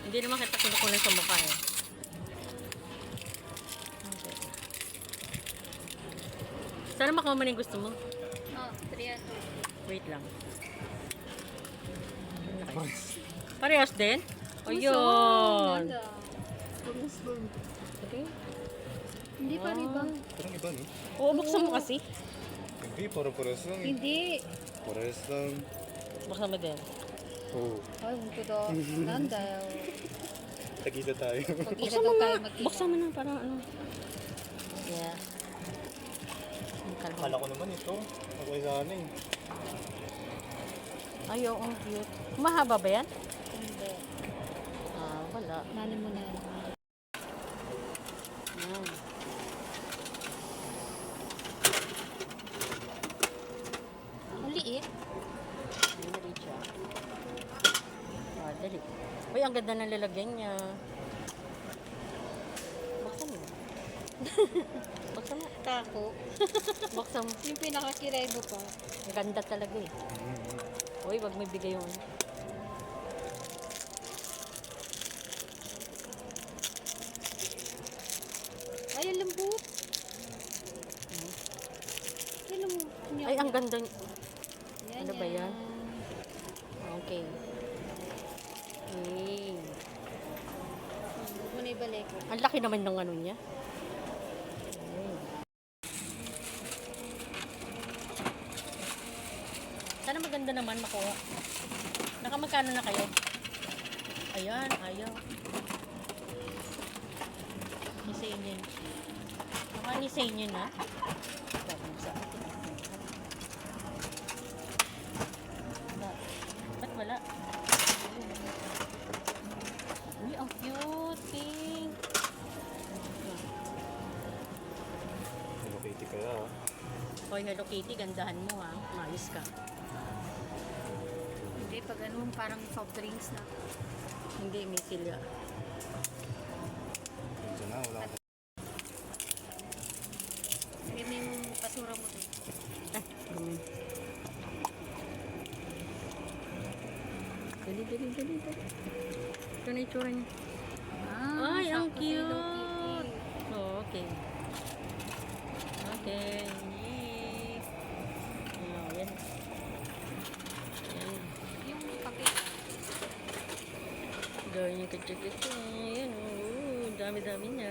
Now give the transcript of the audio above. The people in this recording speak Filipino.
Hindi naman kita kinukunan sa mukha eh. Okay. Sana makuha mo na yung gusto mo. Oh, 3 Wait lang. Parehas din? Ayun. Okay. Hindi pa rin ba? Parang iba, no? Oo, buksan mo kasi. Hindi, parang-pares lang eh. Hindi. Pares lang. Buksan mo din. Oo. Ay, munto daw. Nandaw. Tagita tayo. Pag-ina daw tayo mag-ina. Buksan mo na para ano. Yeah. Akala ko naman ito. Ako ay sana eh. Ay, oo, ang cute. Mahaba ba yan? Hindi. Ah, wala. Nani mo na. Yan. Ang liit. Ay, dali siya. Ah, dali. Uy, ang ganda ng lalagyan niya. Buksan mo. Buksan mo. Tako. Buksan mo. Yung pinakakiray mo pa. Ang ganda talaga eh. Uy, wag may bigay yung ano. Ay, ang lambot. Ay, lambot. Ay, ang ganda. Yan, Ano ba yan? Okay. Okay. Huwag mo na ibalik. Ang laki naman ng ano niya. Okay. Sana maganda naman makuha. Nakamagkano na kayo? Ayan, ayaw. Nisay niya. Nakanisay niya na. Bakit sa atin? Ba't wala? Uy, ang cute, pink. Hello Kitty kaya ah. Hoy, Hello Kitty, gandahan mo ha. Maayos ka. Hindi, pag ano, parang soft drinks na. Hindi, may silya. Diyan na, wala ka. Hindi mo yung basura mo. Dali, dali, dali, dali. Ito na itsura niya. Ah, Ay, ang sakto si Hello cute. Kitty. Oh, okay. Okay. Yay. Oh, yan. Yan. Yung pakit. Gawin niya kacik-kacik. Yan, oh. Dami-dami niya.